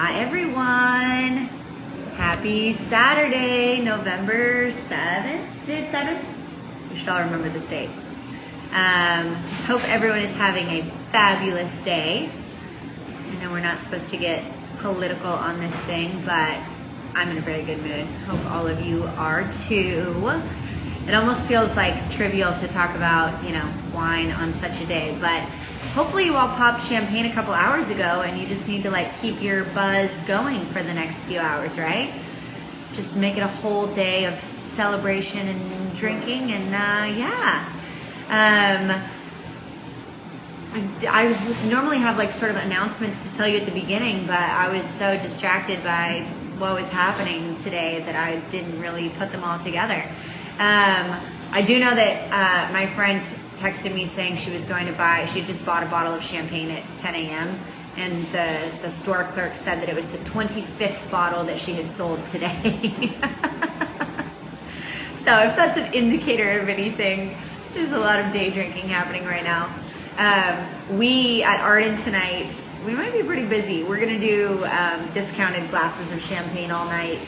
Hi everyone. Happy Saturday, November 7th. Is it 7th? You should all remember this date. Hope everyone is having a fabulous day. I know we're not supposed to get political on this thing, but I'm in a very good mood. Hope all of you are too. It almost feels like trivial to talk about, wine on such a day, but hopefully you all popped champagne a couple hours ago and you just need to keep your buzz going for the next few hours, right? Just make it a whole day of celebration and drinking and I normally have sort of announcements to tell you at the beginning, but I was so distracted by what was happening today that I didn't really put them all together. I do know that my friend texted me saying she was going to buy, she just bought a bottle of champagne at 10 a.m. and the store clerk said that it was the 25th bottle that she had sold today. So if that's an indicator of anything, there's a lot of day drinking happening right now. We at Arden tonight, we might be pretty busy. We're gonna do discounted glasses of champagne all night.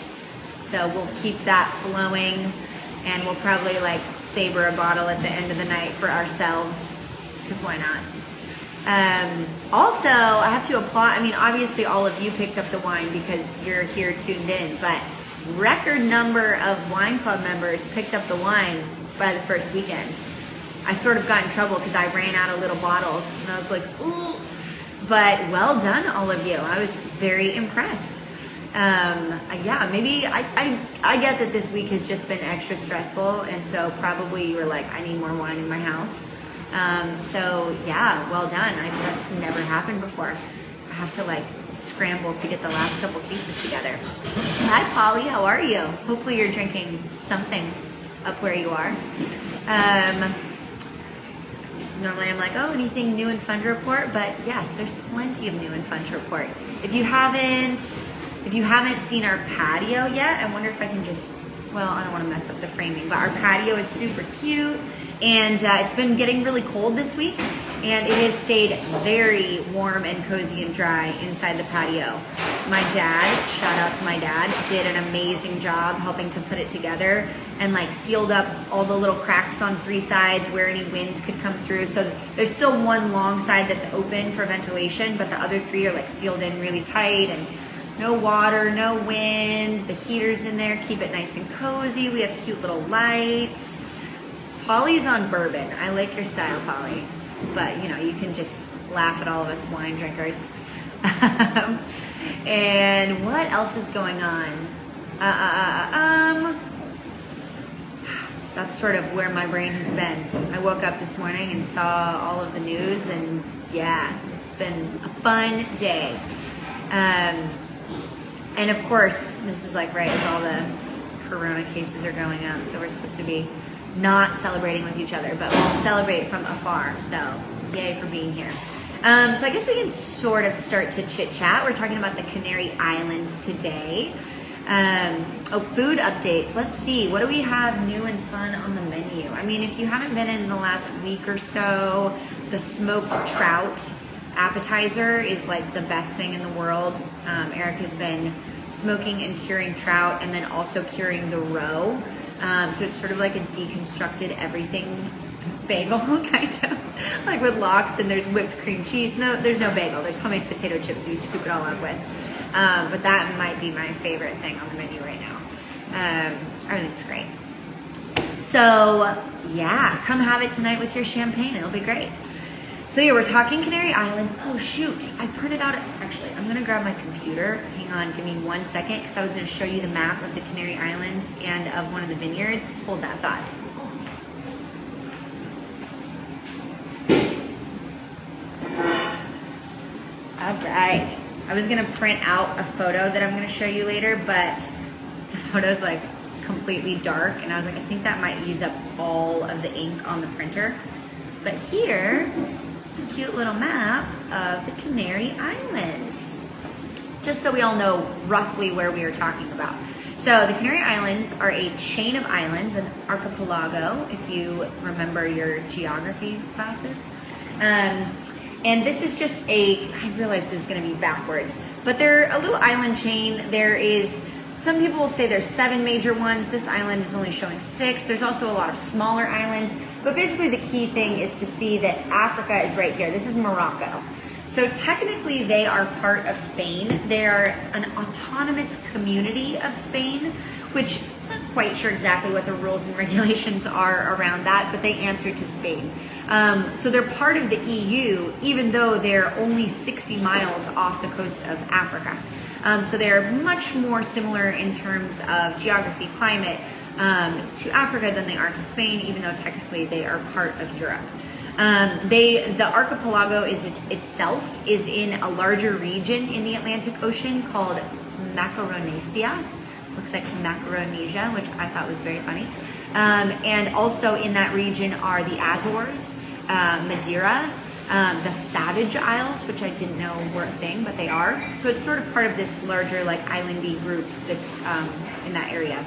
So we'll keep that flowing and we'll probably saber a bottle at the end of the night for ourselves, because why not? Also, I have to applaud, obviously all of you picked up the wine because you're here tuned in, but record number of wine club members picked up the wine by the first weekend. I sort of got in trouble because I ran out of little bottles and I was like, ooh, but well done all of you. I was very impressed. Maybe I get that this week has just been extra stressful, and so probably you were like, I need more wine in my house. Well done. That's never happened before. I have to scramble to get the last couple cases together. Hi Polly, how are you? Hopefully you're drinking something up where you are. Normally I'm like, oh, anything new and fun to report? But yes, there's plenty of new and fun to report. If you haven't seen our patio yet, I wonder if I can I don't want to mess up the framing, but our patio is super cute, and it's been getting really cold this week, and it has stayed very warm and cozy and dry inside the patio. My dad, shout out to my dad, did an amazing job helping to put it together and sealed up all the little cracks on three sides where any wind could come through. So there's still one long side that's open for ventilation, but the other three are sealed in really tight, and no water, no wind. The heater's in there, keep it nice and cozy. We have cute little lights. Polly's on bourbon. I like your style, Polly. But you can just laugh at all of us wine drinkers. And what else is going on? That's sort of where my brain has been. I woke up this morning and saw all of the news, and it's been a fun day. And of course, this is right as all the corona cases are going up, so we're supposed to be not celebrating with each other, but we'll celebrate from afar, so yay for being here. So I guess we can sort of start to chit chat. We're talking about the Canary Islands today. Food updates. Let's see, what do we have new and fun on the menu? If you haven't been in the last week or so, the smoked trout appetizer is the best thing in the world. Eric has been smoking and curing trout and then also curing the roe. So it's sort of like a deconstructed everything bagel, kind of, with lox, and there's whipped cream cheese. No, there's no bagel. There's homemade potato chips that you scoop it all up with. But that might be my favorite thing on the menu right now. Everything's great. So come have it tonight with your champagne. It'll be great. So we're talking Canary Islands. Oh shoot, I printed out, actually, I'm gonna grab my computer. Hang on, give me 1 second, because I was gonna show you the map of the Canary Islands and of one of the vineyards. Hold that thought. All right, I was gonna print out a photo that I'm gonna show you later, but the photo's completely dark, and I was I think that might use up all of the ink on the printer. But here, it's a cute little map of the Canary Islands, just so we all know roughly where we are talking about. So the Canary Islands are a chain of islands, an archipelago, if you remember your geography classes. And this is just I realize this is going to be backwards, but they're a little island chain. There is, some people will say there's 7 major ones. This island is only showing 6. There's also a lot of smaller islands, but basically the key thing is to see that Africa is right here. This is Morocco. So technically they are part of Spain. They are an autonomous community of Spain, which I'm not quite sure exactly what the rules and regulations are around that, but they answer to Spain. So they're part of the EU, even though they're only 60 miles off the coast of Africa. So they're much more similar in terms of geography, climate to Africa than they are to Spain, even though technically they are part of Europe. The archipelago itself is in a larger region in the Atlantic Ocean called Macaronesia. Looks like Macaronesia, which I thought was very funny. And also in that region are the Azores, Madeira, the Savage Isles, which I didn't know were a thing, but they are. So it's sort of part of this larger like islandy group that's in that area.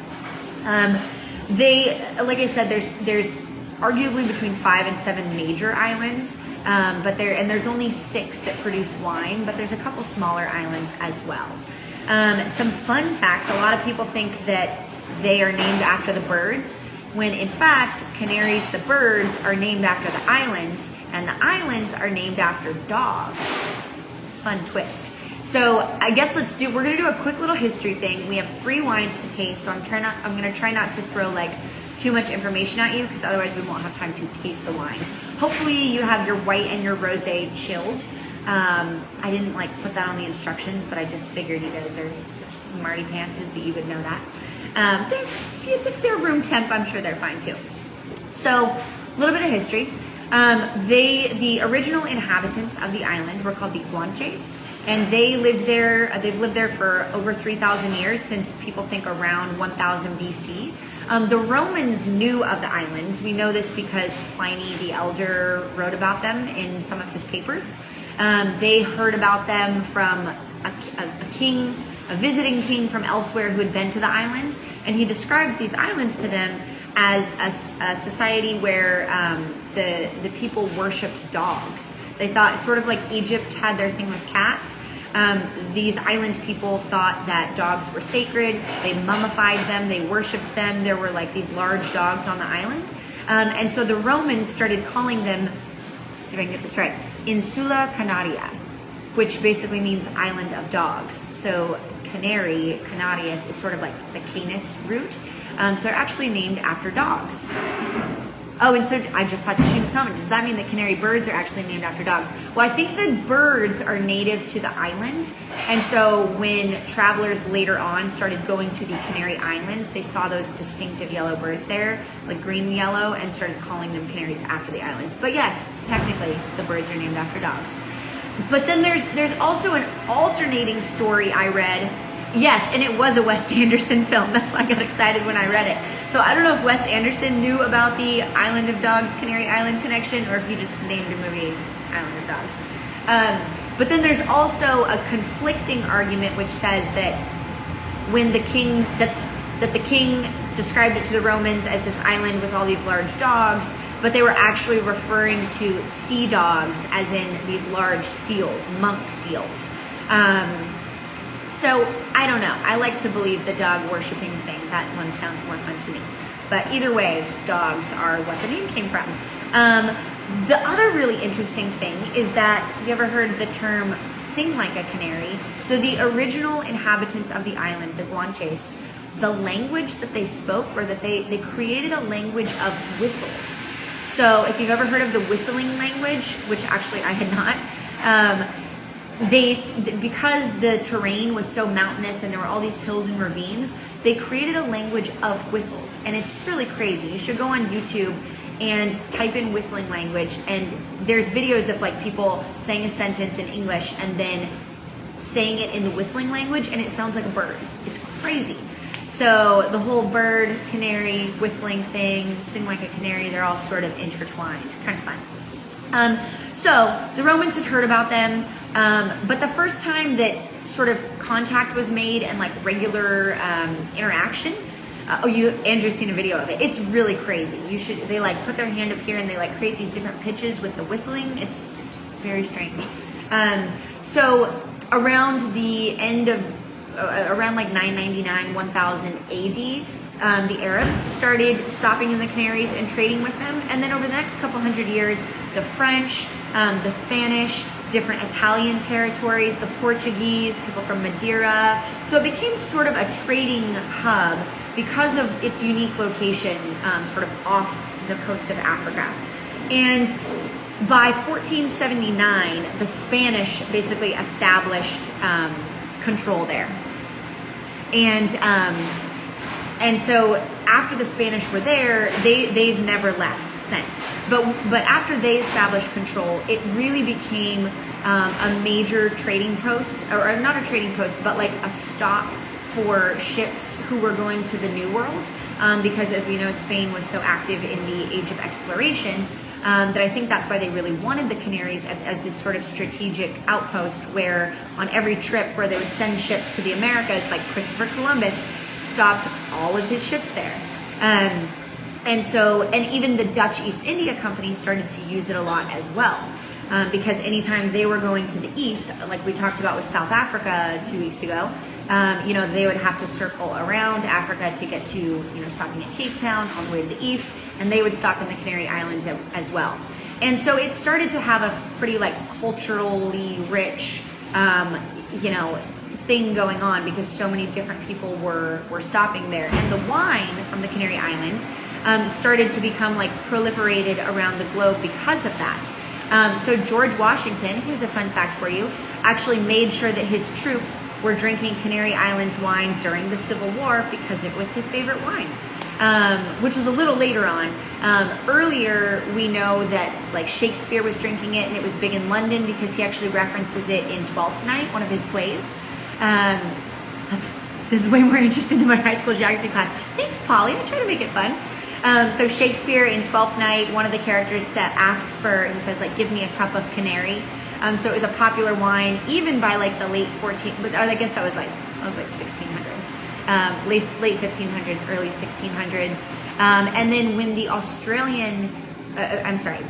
Like I said, there's arguably between 5 and 7 major islands, but there's only 6 that produce wine, but there's a couple smaller islands as well. Some fun facts: a lot of people think that they are named after the birds, when in fact Canaries, the birds, are named after the islands, and the islands are named after dogs. Fun twist. So I guess we're gonna do a quick little history thing. We have 3 wines to taste, so I'm gonna try not to throw like too much information at you, because otherwise we won't have time to taste the wines. Hopefully you have your white and your rosé chilled. I didn't like put that on the instructions, but I just figured you guys are such smarty pantses that you would know that. If they're room temp, I'm sure they're fine too. So a little bit of history. The original inhabitants of the island were called the Guanches, and they've lived there for over 3,000 years, since people think around 1000 BC. The Romans knew of the islands. We know this because Pliny the Elder wrote about them in some of his papers. They heard about them from a visiting king from elsewhere who had been to the islands, and he described these islands to them as a society where the people worshipped dogs. They thought, sort of like Egypt had their thing with cats, these island people thought that dogs were sacred. They mummified them, they worshipped them. There were like these large dogs on the island. And so the Romans started calling them, let's see if I can get this right, Insula Canaria, which basically means island of dogs. So Canary, Canarius, it's sort of like the Canis root. So they're actually named after dogs. Oh, and so I just thought to Shane's comment, does that mean that canary birds are actually named after dogs? Well, I think the birds are native to the island, and so when travelers later on started going to the Canary Islands, they saw those distinctive yellow birds there, like green and yellow, and started calling them canaries after the islands. But yes, technically, the birds are named after dogs. But then there's also an alternating story I read. Yes, and it was a Wes Anderson film. That's why I got excited when I read it. So I don't know if Wes Anderson knew about the Island of Dogs, Canary Island connection, or if he just named a movie Island of Dogs. But then there's also a conflicting argument which says that when the king, that the king described it to the Romans as this island with all these large dogs, but they were actually referring to sea dogs, as in these large seals, monk seals. So I don't know. I like to believe the dog worshipping thing. That one sounds more fun to me. But either way, dogs are what the name came from. The other really interesting thing is that, you ever heard the term sing like a canary? So the original inhabitants of the island, the Guanches, the language that they spoke, or that they created a language of whistles. So if you've ever heard of the whistling language, which actually I had not, because the terrain was so mountainous and there were all these hills and ravines, they created a language of whistles, and it's really crazy. You should go on YouTube and type in whistling language, and there's videos of like people saying a sentence in English and then saying it in the whistling language, and it sounds like a bird. It's crazy. So the whole bird, canary, whistling thing, sing like a canary, they're all sort of intertwined. Kind of fun. So the Romans had heard about them, but the first time that sort of contact was made and like regular interaction, Andrew's seen a video of it. It's really crazy. They like put their hand up here and they like create these different pitches with the whistling. It's Very strange. So around the end of, around like 999, 1000 AD, the Arabs started stopping in the Canaries and trading with them. And then over the next couple hundred years, the French, the Spanish, different Italian territories, the Portuguese, people from Madeira. So it became sort of a trading hub because of its unique location, sort of off the coast of Africa. And by 1479, the Spanish basically established control there. And so after the Spanish were there, they've never left since. But after they established control, it really became a major trading post, or not a trading post, but like a stop for ships who were going to the New World, because as we know, Spain was so active in the age of exploration, that I think that's why they really wanted the Canaries as this sort of strategic outpost, where on every trip where they would send ships to the Americas, like Christopher Columbus stopped all of his ships there. And even the Dutch East India Company started to use it a lot as well. Because anytime they were going to the east, like we talked about with South Africa 2 weeks ago, they would have to circle around Africa to get to, stopping at Cape Town on the way to the east, and they would stop in the Canary Islands as well. And so it started to have a pretty like culturally rich, thing going on, because so many different people were stopping there. And the wine from the Canary Islands started to become like proliferated around the globe because of that. So George Washington, here's a fun fact for you, actually made sure that his troops were drinking Canary Islands wine during the Civil War because it was his favorite wine, which was a little later on. Earlier, we know that like Shakespeare was drinking it, and it was big in London because he actually references it in Twelfth Night, one of his plays. This is way more interesting than my high school geography class. Thanks, Polly. I try to make it fun. So Shakespeare in Twelfth Night, one of the characters asks for, he says like, give me a cup of Canary. So it was a popular wine even by like the late 14th, but I guess that was like 1600, late 1500s, early 1600s. And then when the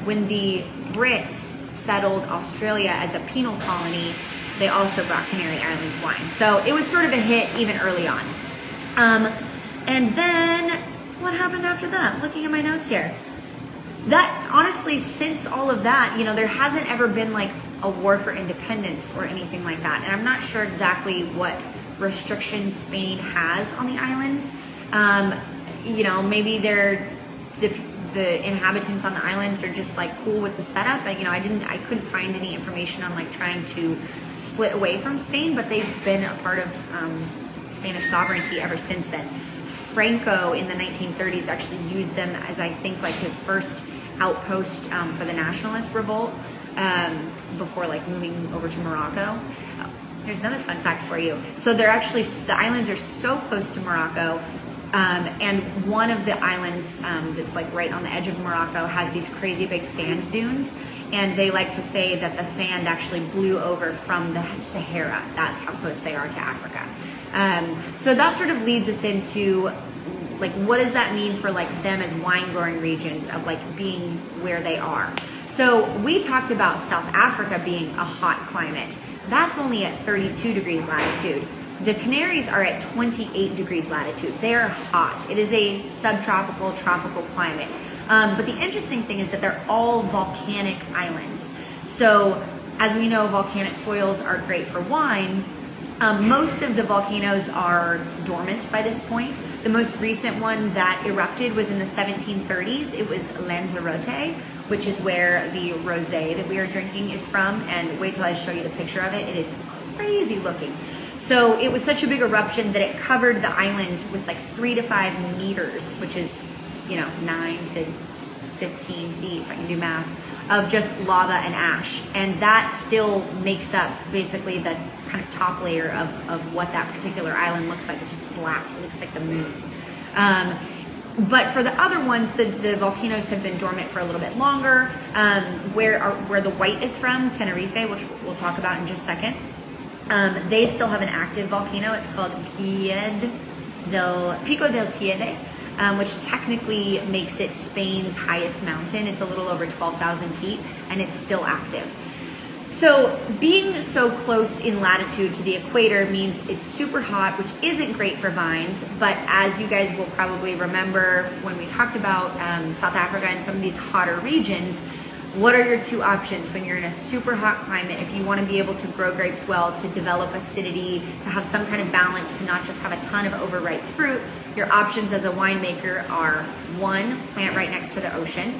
when the Brits settled Australia as a penal colony, they also brought Canary Islands wine. So it was sort of a hit even early on. And then what happened after that? Looking at my notes here. That honestly, since all of that, there hasn't ever been like a war for independence or anything like that. And I'm not sure exactly what restrictions Spain has on the islands. Maybe the inhabitants on the islands are just like cool with the setup. And I couldn't find any information on like trying to split away from Spain, but they've been a part of Spanish sovereignty ever since then. Franco in the 1930s actually used them as, I think, like his first outpost for the nationalist revolt before like moving over to Morocco. Here's another fun fact for you. So the islands are so close to Morocco, and one of the islands that's like right on the edge of Morocco has these crazy big sand dunes, and they like to say that the sand actually blew over from the Sahara. That's how close they are to Africa. So that sort of leads us into like, what does that mean for like them as wine growing regions of like being where they are? So we talked about South Africa being a hot climate. That's only at 32 degrees latitude. The Canaries are at 28 degrees latitude. They're hot. It is a subtropical, tropical climate. But the interesting thing is that they're all volcanic islands. So as we know, volcanic soils are great for wine. Most of the volcanoes are dormant by this point. The most recent one that erupted was in the 1730s. It was Lanzarote, which is where the rosé that we are drinking is from. And wait till I show you the picture of it. It is crazy looking. So it was such a big eruption that it covered the island with like 3 to 5 meters, which is, 9 to 15 feet, if I can do math, of just lava and ash. And that still makes up basically the kind of top layer of what that particular island looks like. It's just black. It looks like the moon. But for the other ones, the volcanoes have been dormant for a little bit longer. Where the white is from, Tenerife, which we'll talk about in just a second, they still have an active volcano. It's called Pico del Teide, which technically makes it Spain's highest mountain. It's a little over 12,000 feet, and it's still active. So being so close in latitude to the equator means it's super hot, which isn't great for vines. But as you guys will probably remember when we talked about South Africa and some of these hotter regions, what are your two options when you're in a super hot climate? If you want to be able to grow grapes well, to develop acidity, to have some kind of balance, to not just have a ton of overripe fruit, your options as a winemaker are 1, plant right next to the ocean,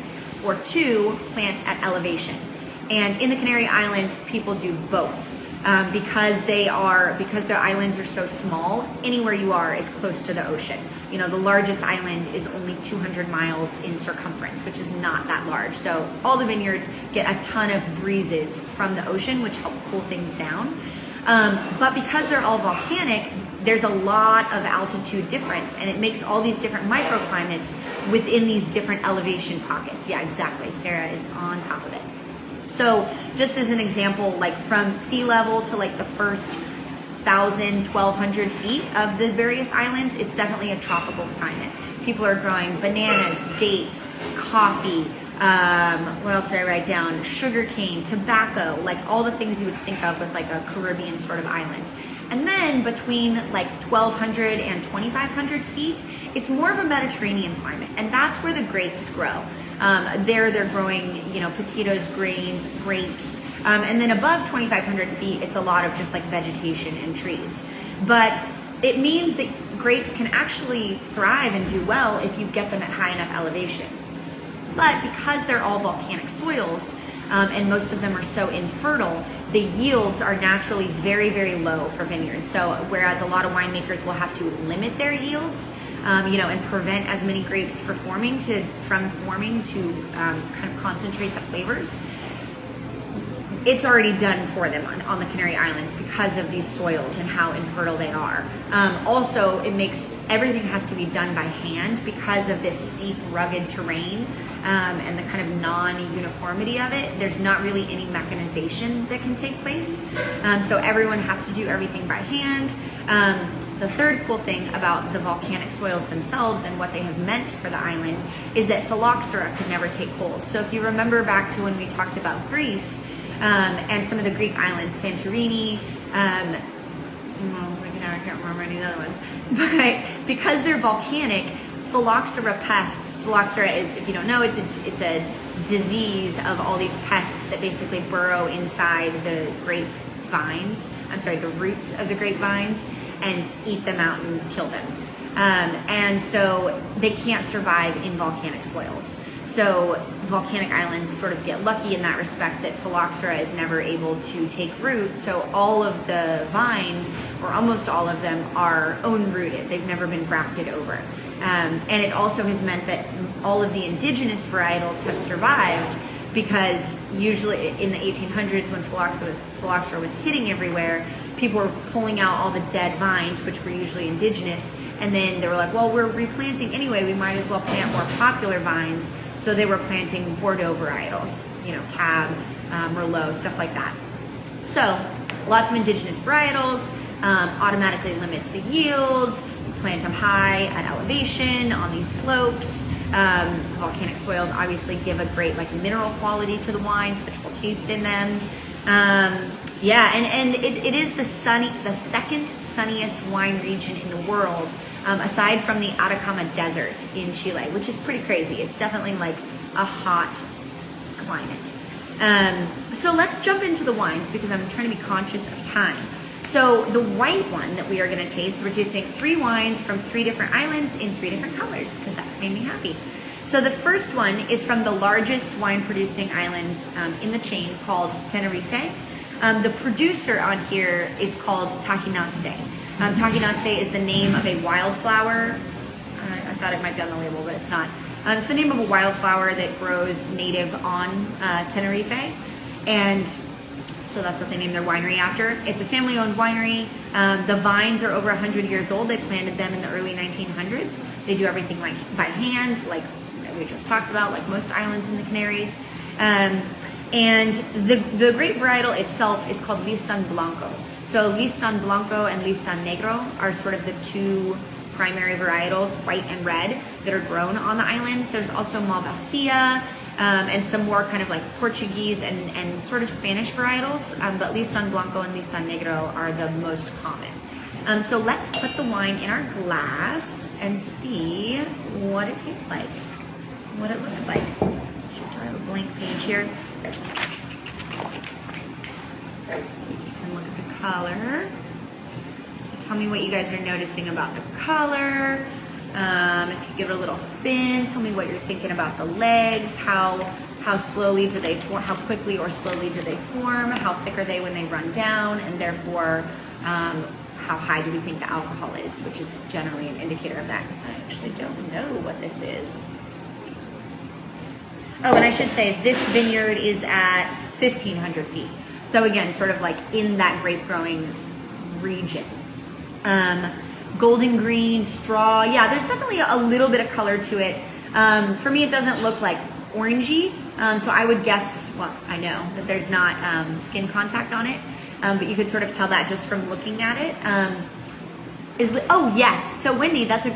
or 2, plant at elevation. And in the Canary Islands, people do both. Because the islands are so small, anywhere you are is close to the ocean. You know, the largest island is only 200 miles in circumference, which is not that large. So all the vineyards get a ton of breezes from the ocean, which help cool things down. But because they're all volcanic, there's a lot of altitude difference, and it makes all these different microclimates within these different elevation pockets. Yeah, exactly. Sarah is on top of it. So just as an example, like from sea level to like the first 1,000, 1,200 feet of the various islands, it's definitely a tropical climate. People are growing bananas, dates, coffee, what else did I write down? Sugarcane, tobacco, like all the things you would think of with like a Caribbean sort of island. And then between like 1,200 and 2,500 feet, it's more of a Mediterranean climate, and that's where the grapes grow. They're growing, you know, potatoes, grains, grapes, and then above 2,500 feet, it's a lot of just like vegetation and trees. But it means that grapes can actually thrive and do well if you get them at high enough elevation. But because they're all volcanic soils, and most of them are so infertile, the yields are naturally very, very low for vineyards. So whereas a lot of winemakers will have to limit their yields, you know, and prevent as many grapes from forming to kind of concentrate the flavors, it's already done for them on the Canary Islands because of these soils and how infertile they are. Also, it makes everything has to be done by hand because of this steep, rugged terrain and the kind of non-uniformity of it. There's not really any mechanization that can take place. So everyone has to do everything by hand. The third cool thing about the volcanic soils themselves and what they have meant for the island is that phylloxera could never take hold. So if you remember back to when we talked about Greece, and some of the Greek islands, Santorini, maybe now I can't remember any of the other ones, but because they're volcanic, phylloxera pests, phylloxera is, if you don't know, it's a disease of all these pests that basically burrow inside the the roots of the grapevines and eat them out and kill them. And so they can't survive in volcanic soils. So volcanic islands sort of get lucky in that respect that phylloxera is never able to take root. So all of the vines, or almost all of them, are own rooted. They've never been grafted over. And it also has meant that all of the indigenous varietals have survived because usually in the 1800s when phylloxera was hitting everywhere, people were pulling out all the dead vines, which were usually indigenous, and then they were like, well, we're replanting anyway, we might as well plant more popular vines. So they were planting Bordeaux varietals, you know, Cab, Merlot, stuff like that. So lots of indigenous varietals, automatically limits the yields. Plant them high at elevation on these slopes. Volcanic soils obviously give a great like mineral quality to the wines, which we'll taste in them. And it is the second sunniest wine region in the world, aside from the Atacama Desert in Chile, which is pretty crazy. It's definitely like a hot climate. So let's jump into the wines because I'm trying to be conscious of time. So the white one that we are going to taste, we're tasting 3 wines from 3 different islands in 3 different colors because that made me happy. So the first one is from the largest wine producing island in the chain called Tenerife. The producer on here is called Tajinaste. Tajinaste is the name of a wildflower. I thought it might be on the label, but it's not. It's the name of a wildflower that grows native on Tenerife. And so that's what they named their winery after. It's a family-owned winery. The vines are over 100 years old. They planted them in the early 1900s. They do everything like by hand, like we just talked about, like most islands in the Canaries. And the grape varietal itself is called Listan Blanco. So Listan Blanco and Listan Negro are sort of the 2 primary varietals, white and red, that are grown on the islands. There's also Malvasia, and some more kind of like Portuguese and sort of Spanish varietals, but Listan Blanco and Listan Negro are the most common. So let's put the wine in our glass and see what it tastes like, what it looks like. Should I have a blank page here? So you can look at the color. So tell me what you guys are noticing about the color. If you give it a little spin, tell me what you're thinking about the legs. How slowly do they form? How quickly or slowly do they form? How thick are they when they run down? And therefore, how high do we think the alcohol is, which is generally an indicator of that. I actually don't know what this is. Oh, and I should say this vineyard is at 1,500 feet. So again, sort of like in that grape growing region. Golden green, straw. Yeah, there's definitely a little bit of color to it. For me, it doesn't look like orangey. So I would guess, well, I know that there's not skin contact on it, but you could sort of tell that just from looking at it. Oh yes, so Wendy, that's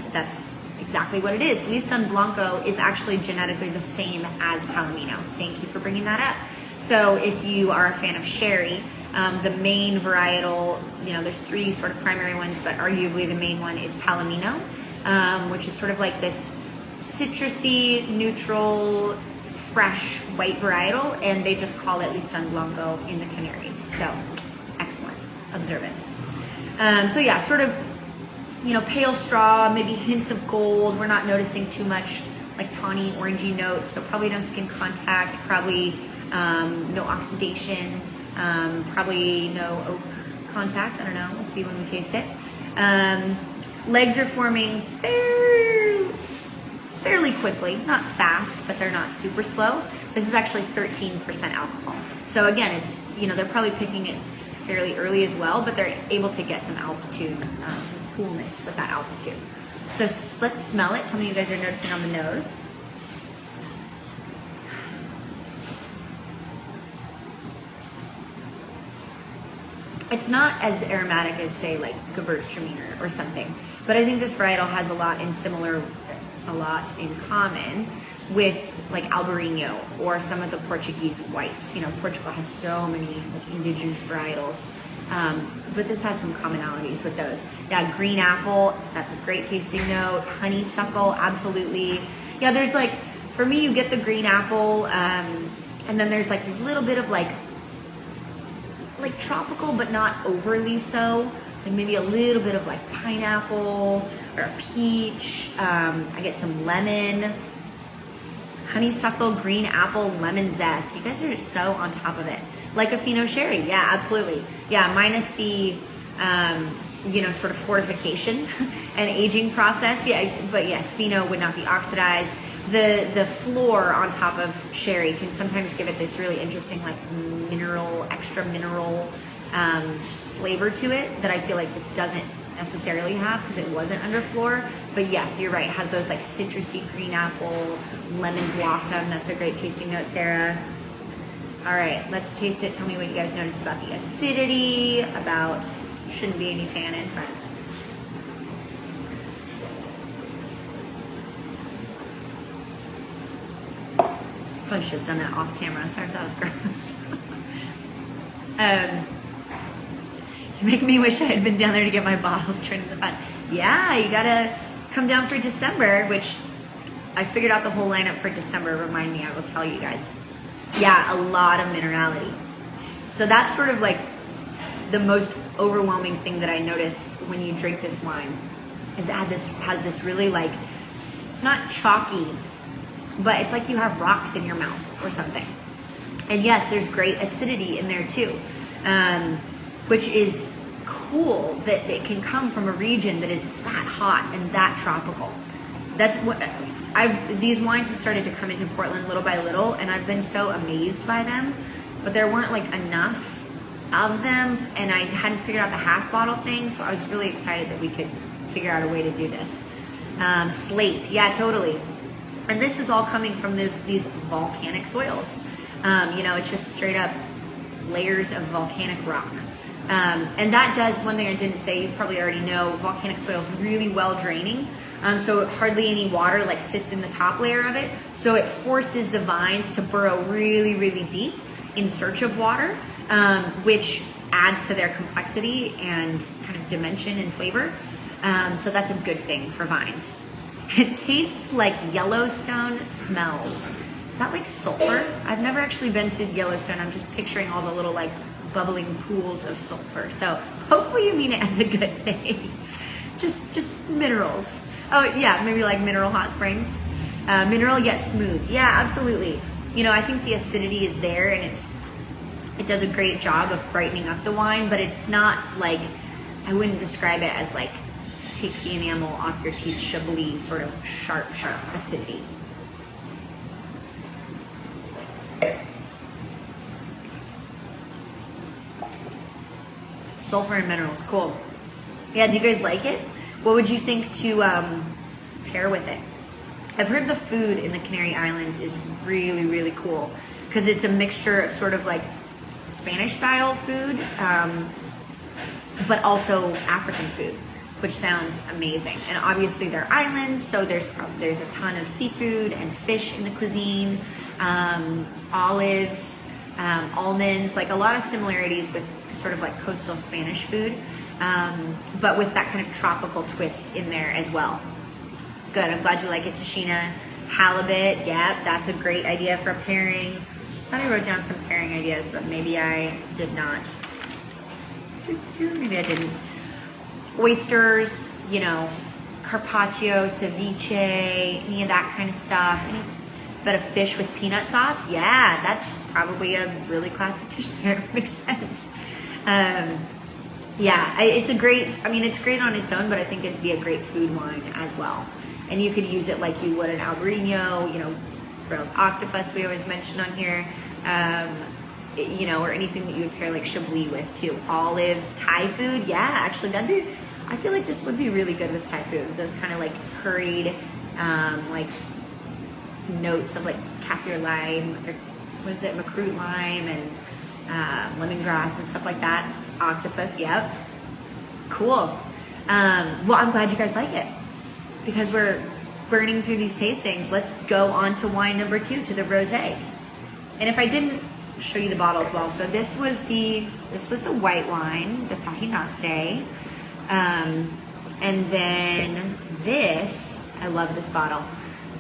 exactly what it is. Listan Blanco is actually genetically the same as Palomino. Thank you for bringing that up. So if you are a fan of sherry, the main varietal, there's three sort of primary ones, but arguably the main one is Palomino, which is sort of like this citrusy, neutral, fresh white varietal, and they just call it Listan Blanco in the Canaries. So excellent observance. So yeah, sort of, pale straw, maybe hints of gold. We're not noticing too much like tawny, orangey notes, so probably no skin contact, probably no oxidation, probably no oak contact. I don't know, we'll see when we taste it. Legs are forming fairly quickly, not fast, but they're not super slow. This is actually 13% alcohol. So again, it's, they're probably picking it fairly early as well, but they're able to get some altitude, some coolness with that altitude. So let's smell it. Tell me you guys are noticing on the nose. It's not as aromatic as, say, like Gewürztraminer or something, but I think this varietal has a lot in common with like Albarino or some of the Portuguese whites. Portugal has so many like indigenous varietals, but this has some commonalities with those. Yeah, green apple, that's a great tasting note. Honeysuckle, absolutely. Yeah, there's like, for me, you get the green apple, and then there's like this little bit of like tropical, but not overly so. Like maybe a little bit of like pineapple or a peach. I get some lemon, honeysuckle, green apple, lemon zest. You guys are so on top of it. Like a Fino sherry, yeah, absolutely. Yeah, minus the, sort of fortification and aging process. Yeah, but yes, Fino would not be oxidized. The floor on top of sherry can sometimes give it this really interesting like extra mineral flavor to it that I feel like this doesn't necessarily have because it wasn't under floor. But yes, you're right, it has those like citrusy green apple, lemon blossom. That's a great tasting note, Sarah. All right, let's taste it. Tell me what you guys notice about the acidity, shouldn't be any tannin, but probably should have done that off camera. Sorry if that was gross. You make me wish I had been down there to get my bottles turned into the fun. Yeah, you gotta come down for December, which I figured out the whole lineup for December. Remind me, I will tell you guys. Yeah, a lot of minerality. So that's sort of like the most overwhelming thing that I notice when you drink this wine is it has this really like, it's not chalky, but it's like you have rocks in your mouth or something. And yes, there's great acidity in there too, which is cool that it can come from a region that is that hot and that tropical. That's what these wines have started to come into Portland little by little, and I've been so amazed by them, but there weren't like enough of them, and I hadn't figured out the half bottle thing, so I was really excited that we could figure out a way to do this. Slate, yeah, totally. And this is all coming from these volcanic soils. It's just straight up layers of volcanic rock. And that does, one thing I didn't say, you probably already know, volcanic soil is really well draining. So hardly any water like sits in the top layer of it. So it forces the vines to burrow really, really deep in search of water, which adds to their complexity and kind of dimension and flavor. So that's a good thing for vines. It tastes like Yellowstone smells. Is that like sulfur? I've never actually been to Yellowstone. I'm just picturing all the little like bubbling pools of sulfur. So hopefully you mean it as a good thing. just minerals. Oh yeah, maybe like mineral hot springs. Mineral yet smooth. Yeah, absolutely. You know, I think the acidity is there and it does a great job of brightening up the wine, but it's not like, I wouldn't describe it as like take the enamel off your teeth Chablis sort of sharp acidity. Sulfur and minerals, cool. Yeah, do you guys like it? What would you think to pair with it? I've heard the food in the Canary Islands is really, really cool because it's a mixture of sort of like Spanish style food, but also African food, which sounds amazing. And obviously they're islands, so there's a ton of seafood and fish in the cuisine, olives, almonds, like a lot of similarities with sort of like coastal Spanish food, but with that kind of tropical twist in there as well. Good, I'm glad you like it, Tashina. Halibut, yeah, that's a great idea for pairing. I thought I wrote down some pairing ideas, but maybe I did not. Maybe I didn't. Oysters, you know, carpaccio, ceviche, any of that kind of stuff. Any bit of fish with peanut sauce. Yeah, that's probably a really classic dish there. Makes sense. Yeah, it's a great, I mean, it's great on its own, but I think it'd be a great food wine as well. And you could use it like you would an Albarino, you know, grilled octopus we always mention on here, you know, or anything that you would pair like Chablis with too. Olives, Thai food, yeah, actually that'd be, I feel like this would be really good with Thai food. Those kind of like curried, like notes of like kaffir lime, or what is it, macroot lime and lemongrass and stuff like that. Octopus, yep. Cool. Well, I'm glad you guys like it because we're burning through these tastings. Let's go on to wine number 2, to the rosé. And if I didn't show you the bottle as well, so this was the white wine, the Tajinaste, and then this, I love this bottle.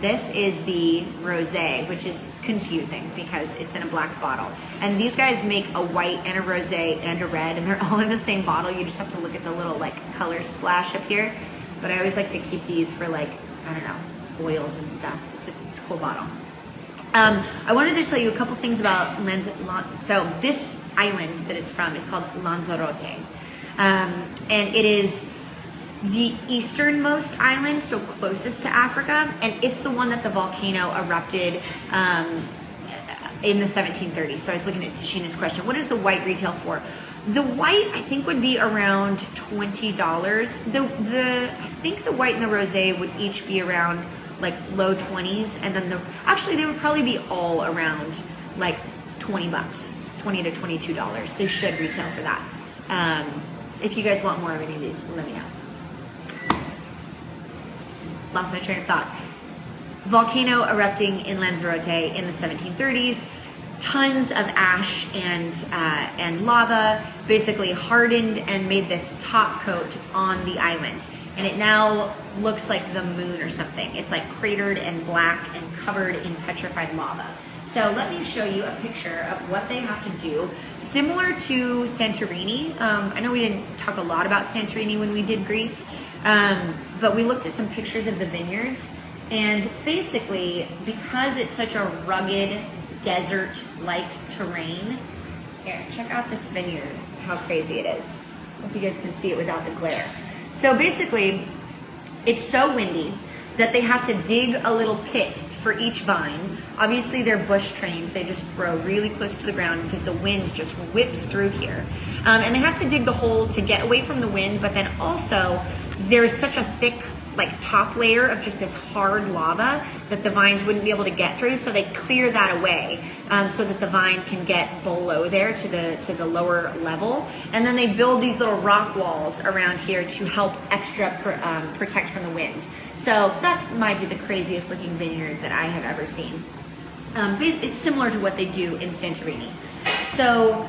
This is the rosé, which is confusing because it's in a black bottle. And these guys make a white and a rosé and a red, and they're all in the same bottle. You just have to look at the little like color splash up here. But I always like to keep these for like, I don't know, oils and stuff. It's a cool bottle. I wanted to tell you a couple things about so this island that it's from is called Lanzarote. And it is the easternmost island, so closest to Africa, and it's the one that the volcano erupted in the 1730s. So I was looking at Tashina's question. What is the white retail for? The white, I think, would be around $20. I think the white and the rosé would each be around like low 20s, and then actually they would probably be all around like $20, $20 to $22. They should retail for that. If you guys want more of any of these, let me know. Lost my train of thought. Volcano erupting in Lanzarote in the 1730s. Tons of ash and lava basically hardened and made this top coat on the island. And it now looks like the moon or something. It's like cratered and black and covered in petrified lava. So let me show you a picture of what they have to do. Similar to Santorini. I know we didn't talk a lot about Santorini when we did Greece, but we looked at some pictures of the vineyards. And basically, because it's such a rugged, desert-like terrain, here, check out this vineyard, how crazy it is. Hope you guys can see it without the glare. So basically, it's so windy that they have to dig a little pit for each vine. Obviously, they're bush trained. They just grow really close to the ground because the wind just whips through here. And they have to dig the hole to get away from the wind, but then also there's such a thick like top layer of just this hard lava that the vines wouldn't be able to get through. So they clear that away so that the vine can get below there to the lower level. And then they build these little rock walls around here to help extra protect from the wind. So that might be the craziest looking vineyard that I have ever seen. It's similar to what they do in Santorini. So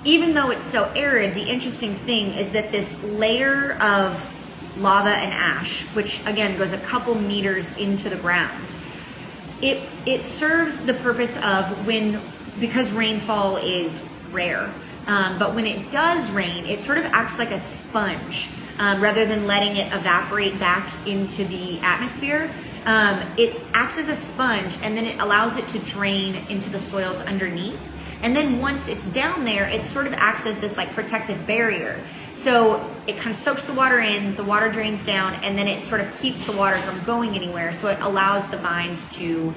even though it's so arid, the interesting thing is that this layer of lava and ash, which again goes a couple meters into the ground, it serves the purpose of because rainfall is rare, but when it does rain, it sort of acts like a sponge. Rather than letting it evaporate back into the atmosphere, it acts as a sponge, and then it allows it to drain into the soils underneath. And then once it's down there, it sort of acts as this like protective barrier. So it kind of soaks the water in, the water drains down, and then it sort of keeps the water from going anywhere. So it allows the vines to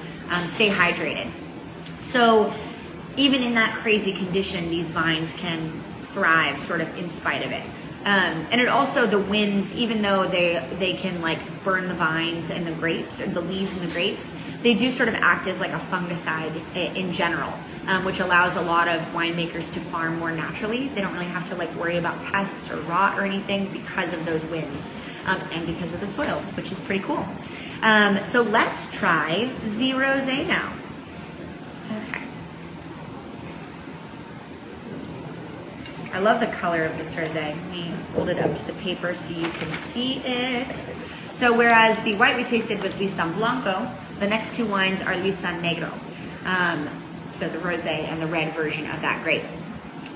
stay hydrated. So even in that crazy condition, these vines can thrive sort of in spite of it. And it also, the winds, even though they can like burn the vines and the grapes, or the leaves and the grapes, they do sort of act as like a fungicide in general, which allows a lot of winemakers to farm more naturally. They don't really have to like worry about pests or rot or anything because of those winds and because of the soils, which is pretty cool. So let's try the rosé now. Okay. I love the color of this rosé. Let me hold it up to the paper so you can see it. So whereas the white we tasted was Listan Blanco, the next two wines are Listan Negro. So the rosé and the red version of that grape.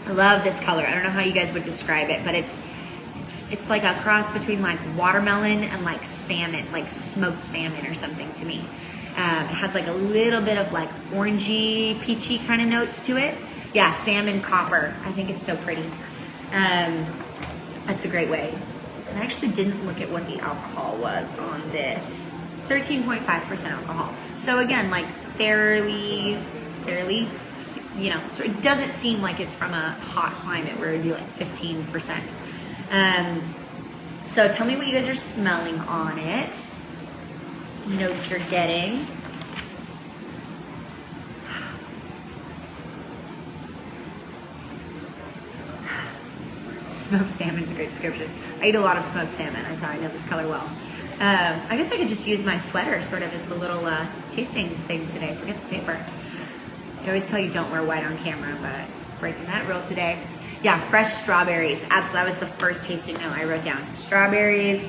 I love this color. I don't know how you guys would describe it, but it's like a cross between like watermelon and like salmon, like smoked salmon or something to me. It has like a little bit of like orangey, peachy kind of notes to it. Yeah, salmon copper. I think it's so pretty. That's a great way. And I actually didn't look at what the alcohol was on this. 13.5% alcohol. So again, like fairly, you know, so it doesn't seem like it's from a hot climate where it'd be like 15%. So tell me what you guys are smelling on it. Notes you're getting. Smoked salmon is a great description. I eat a lot of smoked salmon. I know this color well. I guess I could just use my sweater sort of as the little tasting thing today. Forget the paper. I always tell you don't wear white on camera, but breaking that rule today. Yeah, fresh strawberries. Absolutely, that was the first tasting note I wrote down. Strawberries.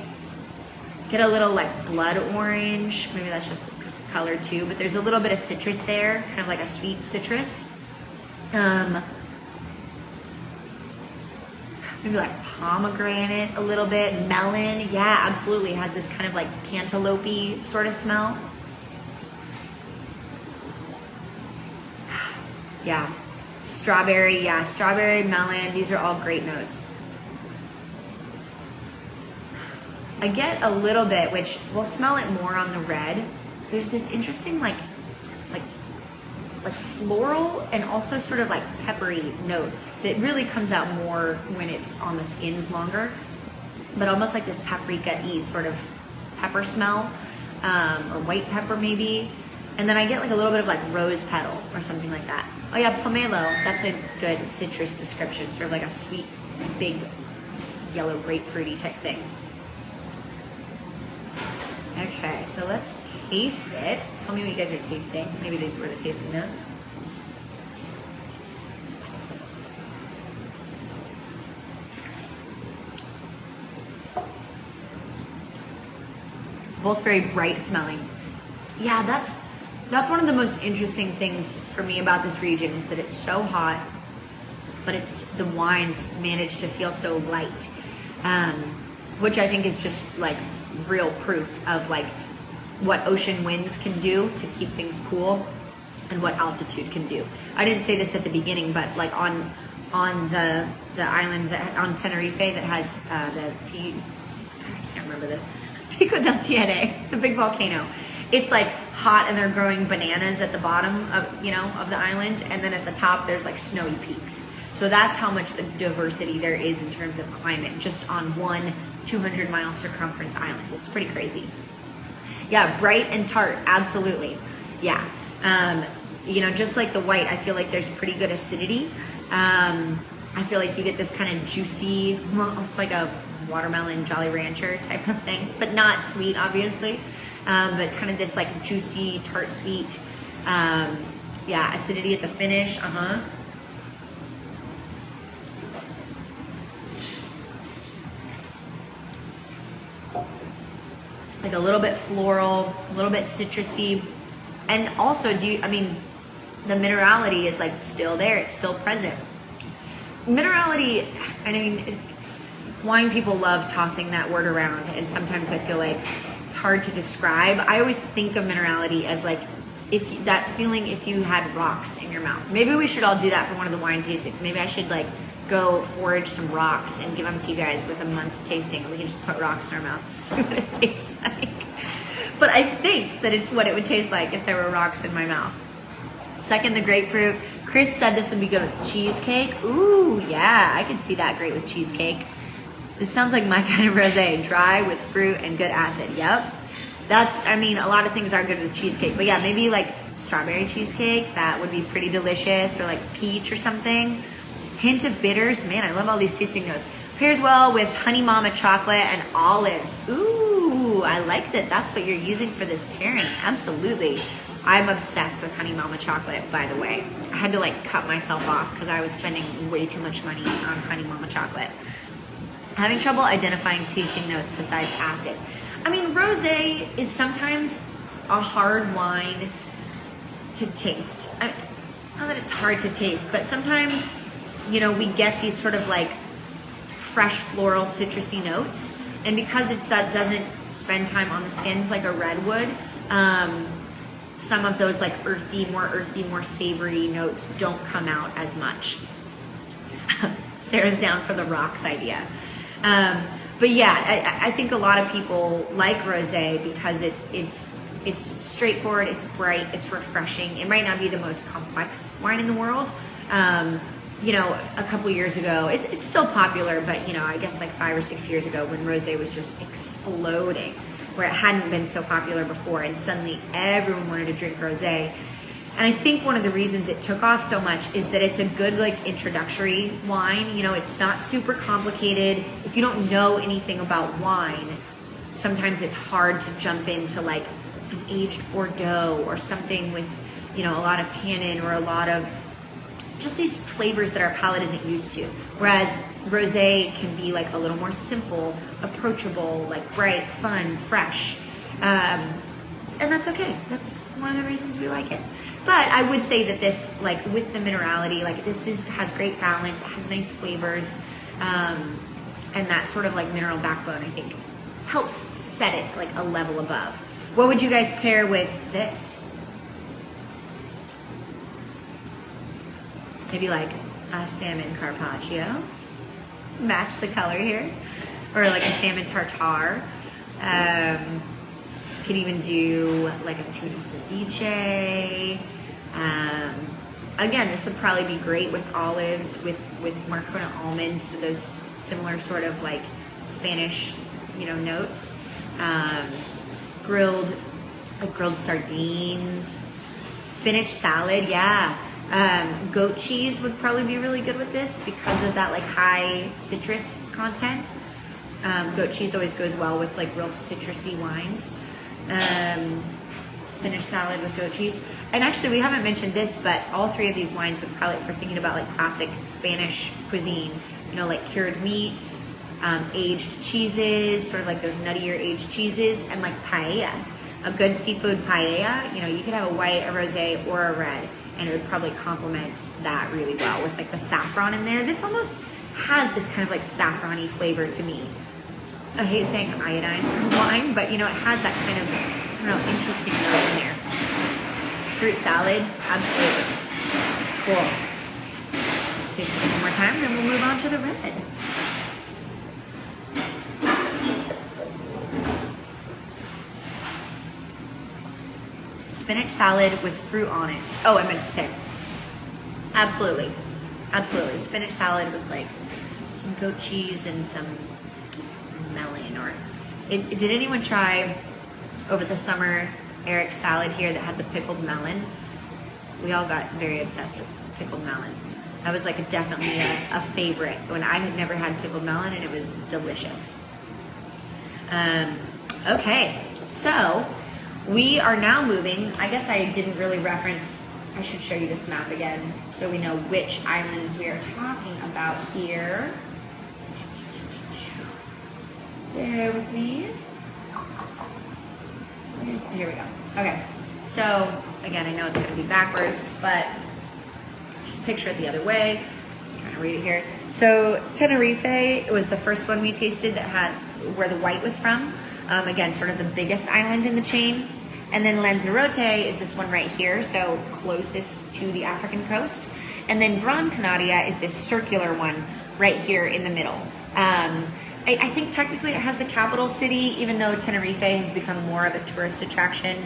Get a little like blood orange. Maybe that's just the color too, but there's a little bit of citrus there, kind of like a sweet citrus. Maybe like pomegranate a little bit, melon. Yeah, absolutely. It has this kind of like cantaloupe-y sort of smell. Yeah, strawberry, strawberry, melon. These are all great notes. I get a little bit, which we'll smell it more on the red. There's this interesting like floral and also sort of like peppery note that really comes out more when it's on the skins longer, but almost like this paprika-y sort of pepper smell, or white pepper maybe. And then I get like a little bit of like rose petal or something like that. Oh yeah, pomelo, that's a good citrus description, sort of like a sweet, big, yellow grapefruity type thing. Okay, so let's taste it. Tell me what you guys are tasting. Maybe these were the tasting notes. Both very bright smelling. Yeah, that's one of the most interesting things for me about this region is that it's so hot, but the wines manage to feel so light, which I think is just like real proof of like what ocean winds can do to keep things cool and what altitude can do. I didn't say this at the beginning, but like on the island on Tenerife that has I can't remember this, Pico del Tiene, the big volcano. It's like hot and they're growing bananas at the bottom of the island, and then at the top there's like snowy peaks. So that's how much the diversity there is in terms of climate, just on one 200-mile circumference island. It's pretty crazy. Yeah, bright and tart, absolutely. Yeah, you know, just like the white, I feel like there's pretty good acidity. I feel like you get this kind of juicy, almost like a watermelon Jolly Rancher type of thing, but not sweet, obviously. But kind of this like juicy, tart, sweet, yeah, acidity at the finish. Like a little bit floral, a little bit citrusy, and also I mean, the minerality is like still there, it's still present. Minerality, I mean, wine people love tossing that word around, and sometimes I feel like it's hard to describe. I always think of minerality as like that feeling if you had rocks in your mouth. Maybe we should all do that for one of the wine tastings. Maybe I should like go forage some rocks and give them to you guys with a month's tasting. We can just put rocks in our mouth and see what it tastes like. But I think that it's what it would taste like if there were rocks in my mouth. Second, the grapefruit. Chris said this would be good with cheesecake. Ooh, yeah, I could see that great with cheesecake. This sounds like my kind of rosé, dry with fruit and good acid. Yep. That's, I mean, a lot of things are good with cheesecake, but yeah, maybe like strawberry cheesecake, that would be pretty delicious, or like peach or something. Hint of bitters. Man, I love all these tasting notes. Pairs well with Honey Mama chocolate and olives. Ooh, I like that. That's what you're using for this pairing. Absolutely. I'm obsessed with Honey Mama chocolate, by the way. I had to like cut myself off because I was spending way too much money on Honey Mama chocolate. Having trouble identifying tasting notes besides acid. I mean, rosé is sometimes a hard wine to taste. Not that it's hard to taste, but sometimes, you know, we get these sort of like fresh floral citrusy notes, and because it doesn't spend time on the skins like a red would, some of those like earthy, more savory notes don't come out as much. Sarah's down for the rocks idea. But yeah, I think a lot of people like rosé because it's straightforward, it's bright, it's refreshing. It might not be the most complex wine in the world. You know, a couple years ago, it's still popular, but you know, I guess like 5 or 6 years ago when rosé was just exploding, where it hadn't been so popular before, and suddenly everyone wanted to drink rosé. And I think one of the reasons it took off so much is that it's a good like introductory wine. You know, it's not super complicated. If you don't know anything about wine, sometimes it's hard to jump into like an aged Bordeaux or something with, you know, a lot of tannin or a lot of just these flavors that our palate isn't used to. Whereas rosé can be like a little more simple, approachable, like bright, fun, fresh. And that's okay. That's one of the reasons we like it. But I would say that this, like with the minerality, like this has great balance, it has nice flavors, and that sort of like mineral backbone, I think, helps set it like a level above. What would you guys pair with this? Maybe like a salmon carpaccio. Match the color here. Or like a salmon tartare. Could even do like a tuna ceviche. Again, this would probably be great with olives, with Marcona almonds, so those similar sort of like Spanish, you know, notes. Grilled sardines, spinach salad, yeah. Goat cheese would probably be really good with this because of that like high citrus content. Goat cheese always goes well with like real citrusy wines. Spinach salad with goat cheese. And actually we haven't mentioned this, but all three of these wines would probably, if we're thinking about like classic Spanish cuisine, you know, like cured meats, aged cheeses, sort of like those nuttier aged cheeses, and like paella. A good seafood paella, you know, you could have a white, a rosé, or a red, and it would probably complement that really well with like the saffron in there. This almost has this kind of like saffron-y flavor to me. I hate saying iodine for wine, but you know, it has that kind of, I don't know, interesting note in there. Fruit salad, absolutely. Cool. Taste this one more time, then we'll move on to the red. Spinach salad with fruit on it. Oh, I meant to say, absolutely. Absolutely. Spinach salad with like some goat cheese and some melon. Or did anyone try over the summer Eric's salad here that had the pickled melon? We all got very obsessed with pickled melon. That was like definitely a favorite when I had never had pickled melon, and it was delicious. Okay, so we are now moving. I guess I didn't really reference, I should show you this map again so we know which islands we are talking about here. Bear with me. Here we go. Okay, so again, I know it's going to be backwards, but just picture it the other way. I'm trying to read it here. So Tenerife was the first one we tasted that had where the white was from. Again, sort of the biggest island in the chain. And then Lanzarote is this one right here, so closest to the African coast. And then Gran Canaria is this circular one right here in the middle. I think technically it has the capital city, even though Tenerife has become more of a tourist attraction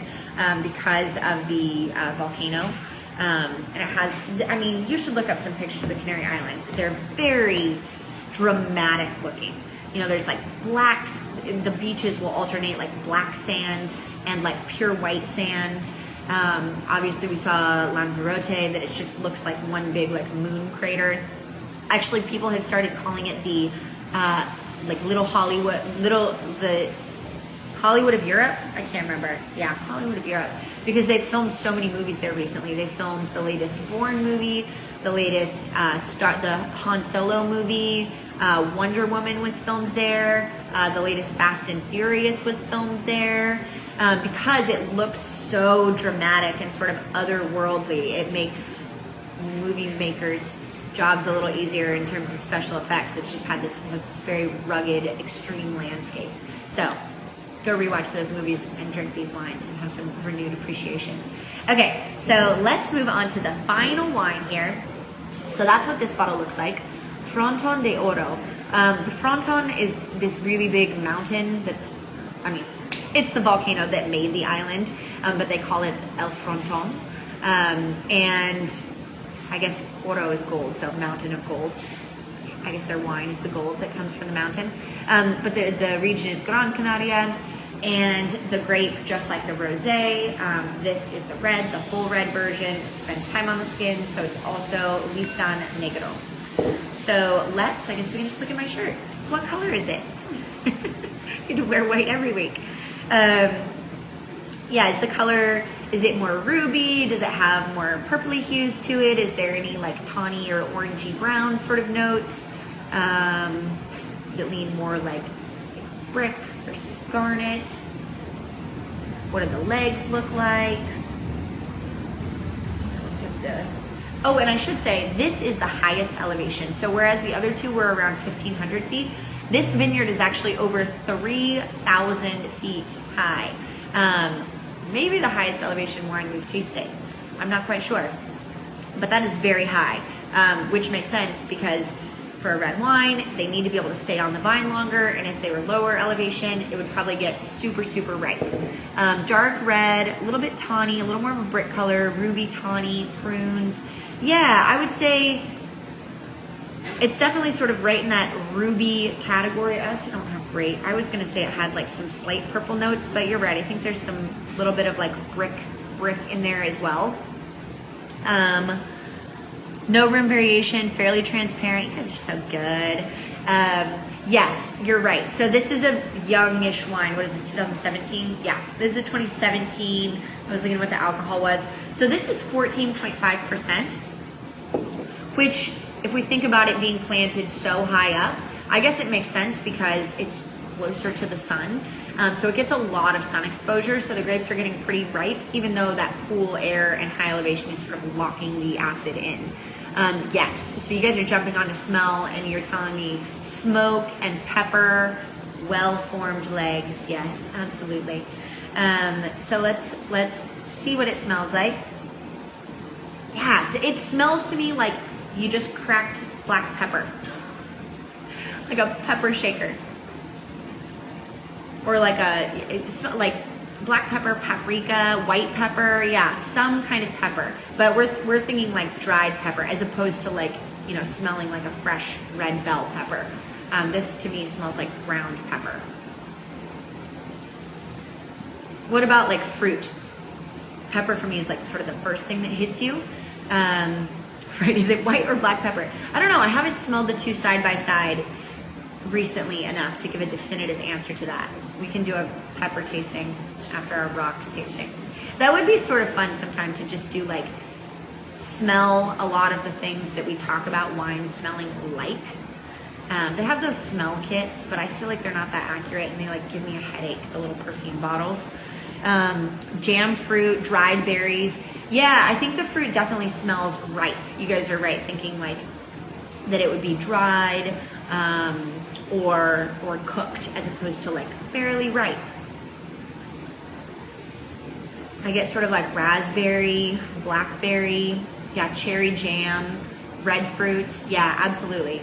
because of the volcano. And it has, I mean, you should look up some pictures of the Canary Islands. They're very dramatic looking. You know, there's like blacks, the beaches will alternate like black sand and like pure white sand. Obviously we saw Lanzarote that it just looks like one big like moon crater. Actually, people have started calling it the like the Hollywood of Europe. I can't remember. Yeah, Hollywood of Europe, because they've filmed so many movies there recently. They filmed the latest Bourne movie, the latest the Han Solo movie. Wonder Woman was filmed there. The latest Fast and Furious was filmed there. Because it looks so dramatic and sort of otherworldly, it makes movie makers' jobs a little easier in terms of special effects. It's just had this very rugged, extreme landscape. So go rewatch those movies and drink these wines and have some renewed appreciation. Okay, so let's move on to the final wine here. So that's what this bottle looks like. Fronton de Oro. The Fronton is this really big mountain that's, I mean, it's the volcano that made the island, but they call it El Fronton. And I guess oro is gold, so mountain of gold. I guess their wine is the gold that comes from the mountain. But the region is Gran Canaria, and the grape, just like the rosé, this is the red, the full red version. Spends time on the skin, so it's also Listan Negro. So I guess we can just look at my shirt. What color is it? I need to wear white every week. Yeah, is it more ruby? Does it have more purpley hues to it? Is there any like tawny or orangey brown sort of notes? Does it lean more like brick versus garnet? What do the legs look like? Oh, and I should say, this is the highest elevation. So whereas the other two were around 1,500 feet, this vineyard is actually over 3,000 feet high. Maybe the highest elevation wine we've tasted. I'm not quite sure. But that is very high, which makes sense because for a red wine, they need to be able to stay on the vine longer, and if they were lower elevation, it would probably get super, super ripe. Dark red, a little bit tawny, a little more of a brick color, ruby tawny, prunes. Yeah, I would say it's definitely sort of right in that ruby category. I also don't have great. I was gonna say it had like some slight purple notes, but you're right. I think there's some little bit of like brick in there as well. No room variation, fairly transparent. You guys are so good. Yes, you're right. So this is a youngish wine. What is this, 2017? Yeah, this is a 2017. I was looking at what the alcohol was. So this is 14.5%, which if we think about it being planted so high up, I guess it makes sense because it's closer to the sun. So it gets a lot of sun exposure. So the grapes are getting pretty ripe, even though that cool air and high elevation is sort of locking the acid in. Yes, so you guys are jumping on to smell and you're telling me smoke and pepper, well-formed legs. Yes, absolutely. So let's see what it smells like. Yeah, it smells to me like you just cracked black pepper. Like a pepper shaker. Or like like black pepper, paprika, white pepper, yeah, some kind of pepper. But we're thinking like dried pepper as opposed to like you know, smelling like a fresh red bell pepper. This to me smells like ground pepper. What about like fruit? Pepper for me is like sort of the first thing that hits you. Right, is it white or black pepper? I don't know, I haven't smelled the two side by side recently enough to give a definitive answer to that. We can do a pepper tasting after our rocks tasting. That would be sort of fun sometime to just do like, smell a lot of the things that we talk about wines smelling like. They have those smell kits, but I feel like they're not that accurate and they like give me a headache, the little perfume bottles. Jam fruit, dried berries. Yeah, I think the fruit definitely smells ripe. You guys are right, thinking like that it would be dried or cooked as opposed to like barely ripe. I get sort of like raspberry, blackberry, yeah, cherry jam, red fruits. Yeah, absolutely.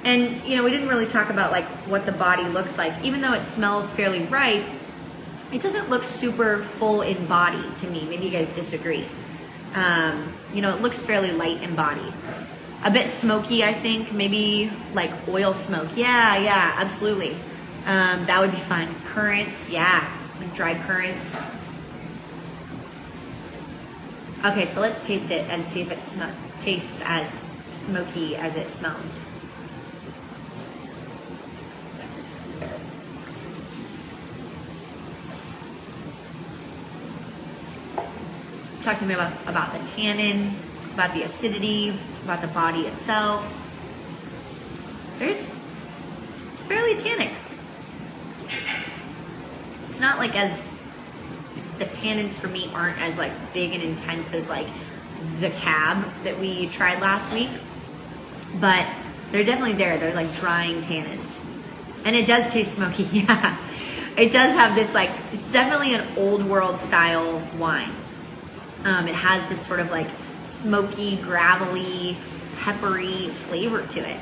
And, you know, we didn't really talk about like what the body looks like. Even though it smells fairly ripe, it doesn't look super full in body to me. Maybe you guys disagree. You know, it looks fairly light in body. A bit smoky, I think. Maybe like oil smoke. Yeah, absolutely. That would be fun. Currants, yeah. Like dried currants. Okay, so let's taste it and see if it tastes as smoky as it smells. Talk to me about the tannin, about the acidity, about the body itself. It's fairly tannic. It's not like as, the tannins for me aren't as like big and intense as like the cab that we tried last week, but they're definitely there. They're like drying tannins. And it does taste smoky, yeah. It does have this like, it's definitely an old world style wine. It has this sort of like smoky, gravelly, peppery flavor to it.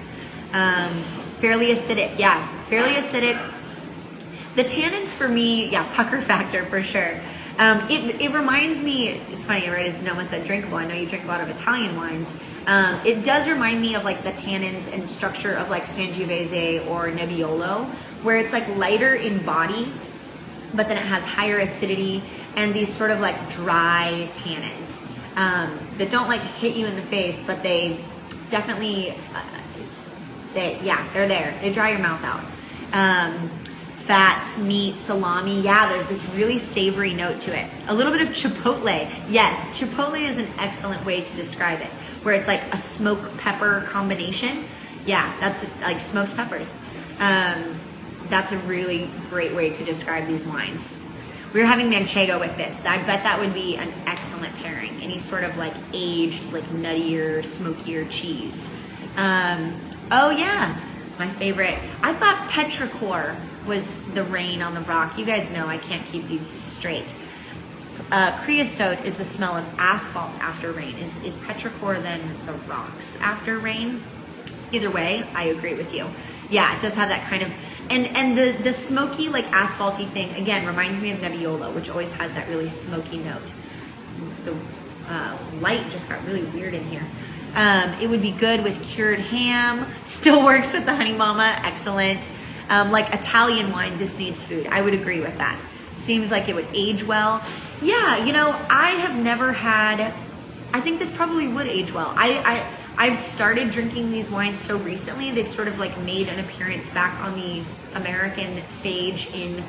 Fairly acidic, yeah, fairly acidic. The tannins for me, yeah, pucker factor for sure. It reminds me, it's funny, right, as Noma said, drinkable. I know you drink a lot of Italian wines. It does remind me of like the tannins and structure of like Sangiovese or Nebbiolo, where it's like lighter in body, but then it has higher acidity and these sort of like dry tannins that don't like hit you in the face, but they definitely, they're there. They dry your mouth out. Fats, meat, salami, yeah, there's this really savory note to it. A little bit of chipotle. Yes, chipotle is an excellent way to describe it, where it's like a smoke pepper combination. Yeah, that's like smoked peppers. That's a really great way to describe these wines. We were having manchego with this. I bet that would be an excellent pairing. Any sort of like aged, like nuttier, smokier cheese. Oh yeah, my favorite. I thought petrichor was the rain on the rock. You guys know I can't keep these straight. Creosote is the smell of asphalt after rain. Is petrichor then the rocks after rain? Either way, I agree with you. Yeah, it does have that kind of, and the smoky, like asphalty thing, again, reminds me of Nebbiolo, which always has that really smoky note. The light just got really weird in here. It would be good with cured ham. Still works with the Honey Mama, excellent. Like Italian wine, this needs food. I would agree with that. Seems like it would age well. Yeah, you know, I have never had, I think this probably would age well. I've started drinking these wines so recently. They've sort of like made an appearance back on the American stage in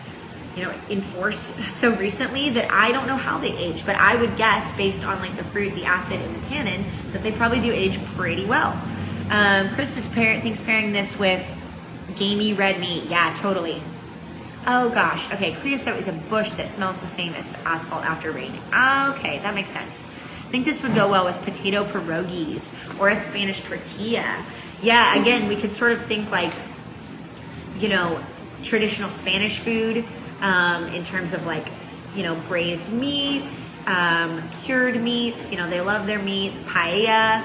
force so recently that I don't know how they age, but I would guess based on like the fruit, the acid, and the tannin that they probably do age pretty well. Chris thinks pairing this with gamey red meat. Yeah, totally. Oh gosh. Okay, creosote is a bush that smells the same as asphalt after rain. Okay, that makes sense. I think this would go well with potato pierogies or a Spanish tortilla. Yeah, again, we could sort of think like, you know, traditional Spanish food in terms of like, you know, braised meats, cured meats. You know, they love their meat. Paella.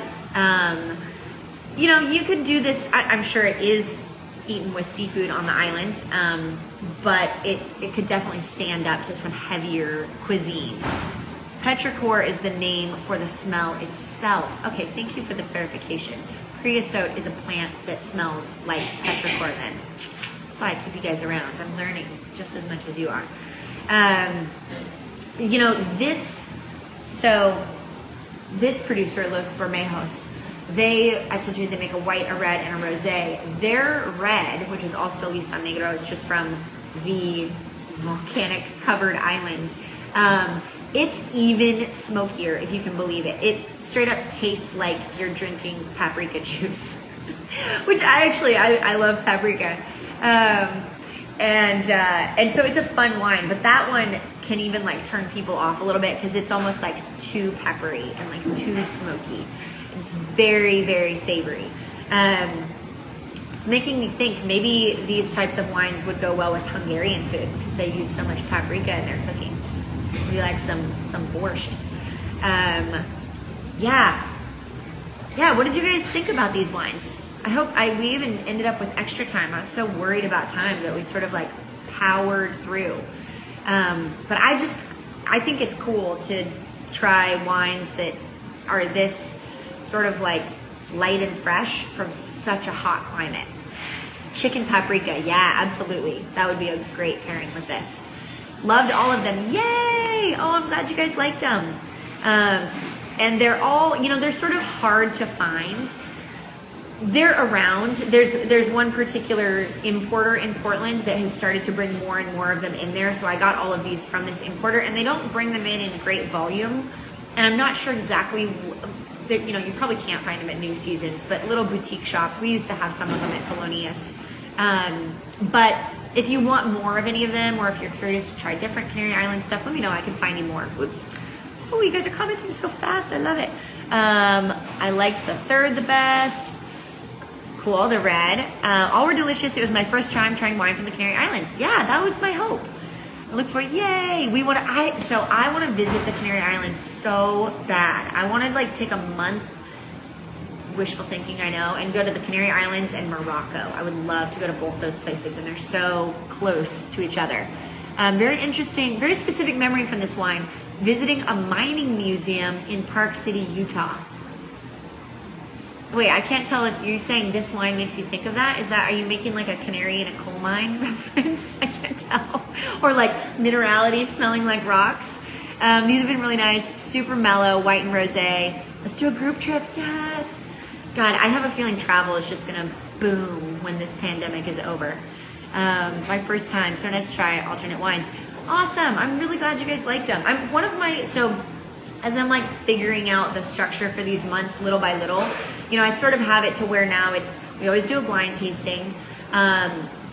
You know, you could do this. I'm sure it is eaten with seafood on the island, but it could definitely stand up to some heavier cuisine. Petrichor is the name for the smell itself. Okay, thank you for the clarification. Creosote is a plant that smells like petrichor then. That's why I keep you guys around. I'm learning just as much as you are. You know, this producer, Los Bermejos, I told you they make a white, a red, and a rosé. Their red, which is also Lista Negro, is just from the volcanic covered island. It's even smokier, if you can believe it. It straight up tastes like you're drinking paprika juice, which I love paprika. And so it's a fun wine, but that one can even like turn people off a little bit because it's almost like too peppery and like too smoky. It's very, very savory. It's making me think maybe these types of wines would go well with Hungarian food because they use so much paprika in their cooking. Maybe like some borscht. Yeah. What did you guys think about these wines? We even ended up with extra time. I was so worried about time that we sort of like powered through. But I think it's cool to try wines that are this sort of like light and fresh from such a hot climate. Chicken paprika, yeah, absolutely. That would be a great pairing with this. Loved all of them. Yay! Oh, I'm glad you guys liked them. And they're all, they're sort of hard to find. They're around. There's one particular importer in Portland that has started to bring more and more of them in there. So I got all of these from this importer, and they don't bring them in great volume. And I'm not sure exactly, you probably can't find them at New Seasons, but little boutique shops. We used to have some of them at Thelonious. But if you want more of any of them, or if you're curious to try different Canary Island stuff, let me know. I can find you more. Whoops. Oh, you guys are commenting so fast. I love it. I liked the third the best. Cool, the red. All were delicious. It was my first time trying wine from the Canary Islands. Yeah, that was my hope. I look for, yay. I want to visit the Canary Islands so bad. I want to like take a month, wishful thinking, I know, and go to the Canary Islands and Morocco. I would love to go to both those places, and they're so close to each other. Very interesting, very specific memory from this wine. Visiting a mining museum in Park City, Utah. Wait, I can't tell if you're saying this wine makes you think of that. Are you making like a canary in a coal mine reference? I can't tell. Or like minerality smelling like rocks. These have been really nice, super mellow, white and rosé. Let's do a group trip, yes. God, I have a feeling travel is just gonna boom when this pandemic is over. My first time, so nice to try alternate wines. Awesome, I'm really glad you guys liked them. As I'm like figuring out the structure for these months little by little, I sort of have it to where now we always do a blind tasting.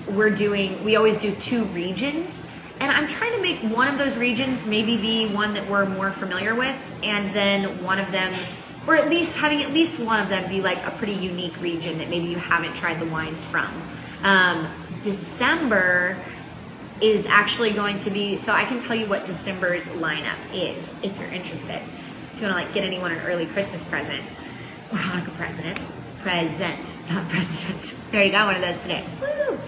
We always do 2 regions, and I'm trying to make one of those regions maybe be one that we're more familiar with, and then one of them, or at least having at least one of them be like a pretty unique region that maybe you haven't tried the wines from. December is actually going to be, so I can tell you what December's lineup is if you're interested. If you want to like get anyone an early Christmas present or Hanukkah present, not president. We already got one of those today. Woo!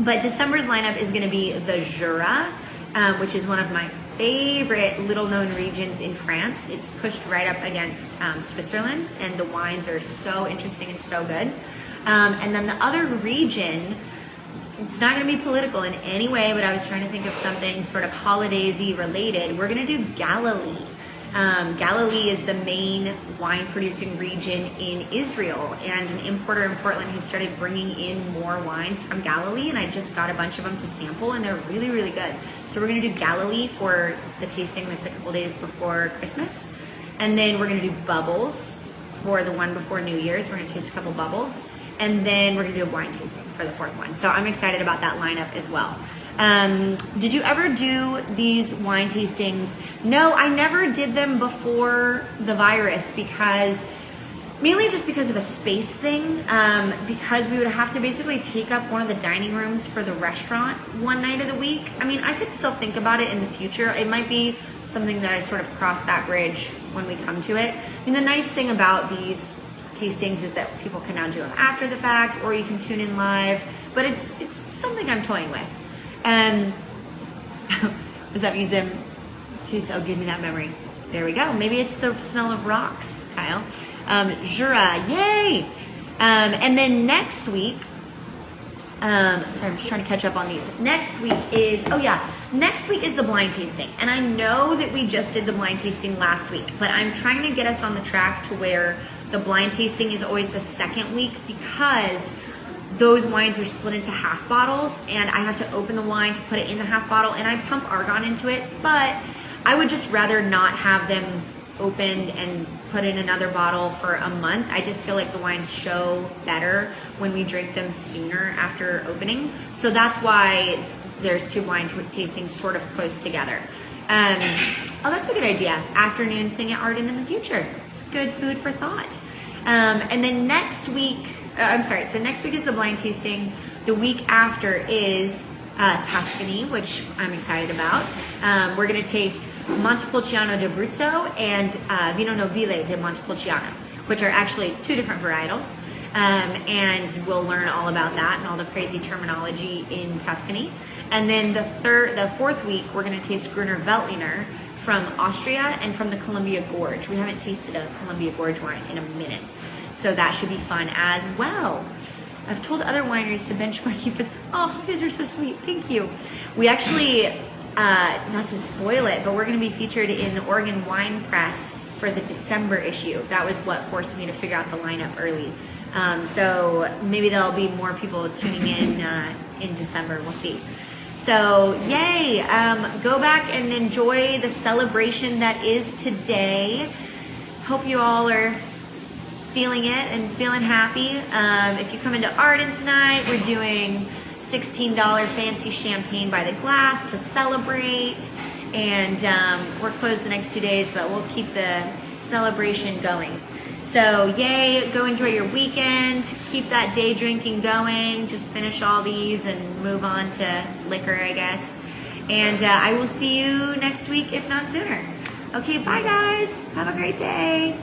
But December's lineup is going to be the Jura, which is one of my favorite little known regions in France. It's pushed right up against Switzerland, and the wines are so interesting and so good. And then the other region, it's not going to be political in any way, but I was trying to think of something sort of holidays-y related. We're going to do Galilee. Galilee is the main wine producing region in Israel, and an importer in Portland has started bringing in more wines from Galilee, and I just got a bunch of them to sample, and they're really, really good. So we're going to do Galilee for the tasting that's a couple days before Christmas, and then we're going to do Bubbles for the one before New Year's. We're going to taste a couple bubbles, and then we're going to do a wine tasting for the 4th one. So I'm excited about that lineup as well. Did you ever do these wine tastings? No, I never did them before the virus mainly just because of a space thing, because we would have to basically take up one of the dining rooms for the restaurant one night of the week. I mean, I could still think about it in the future. It might be something that I sort of cross that bridge when we come to it. I mean, the nice thing about these tastings is that people can now do them after the fact, or you can tune in live, but it's something I'm toying with. Was that museum Taste, oh, give me that memory. There we go. Maybe it's the smell of rocks, Kyle. Jura, yay! And then next week, sorry, I'm just trying to catch up on these. Next week is the blind tasting. And I know that we just did the blind tasting last week, but I'm trying to get us on the track to where the blind tasting is always the second week, because those wines are split into half bottles and I have to open the wine to put it in the half bottle, and I pump argon into it, but I would just rather not have them opened and put in another bottle for a month. I just feel like the wines show better when we drink them sooner after opening. So that's why there's two blind tastings sort of close together. Oh, that's a good idea. Afternoon thing at Arden in the future. It's good food for thought. And then next week, so next week is the blind tasting. The week after is Tuscany, which I'm excited about. We're going to taste Montepulciano d'Abruzzo and Vino Nobile di Montepulciano, which are actually two different varietals. And we'll learn all about that and all the crazy terminology in Tuscany. And then the fourth week, we're going to taste Gruner Veltliner from Austria and from the Columbia Gorge. We haven't tasted a Columbia Gorge wine in a minute, so that should be fun as well. I've told other wineries to benchmark you for, oh, you guys are so sweet, thank you. We actually, not to spoil it, but we're gonna be featured in the Oregon Wine Press for the December issue. That was what forced me to figure out the lineup early. So maybe there'll be more people tuning in December, we'll see. So yay, go back and enjoy the celebration that is today. Hope you all are feeling it and feeling happy. If you come into Arden tonight, we're doing $16 fancy champagne by the glass to celebrate. And we're closed the next 2 days, but we'll keep the celebration going. So yay, go enjoy your weekend. Keep that day drinking going. Just finish all these and move on to liquor, I guess. And I will see you next week, if not sooner. Okay, bye guys. Have a great day.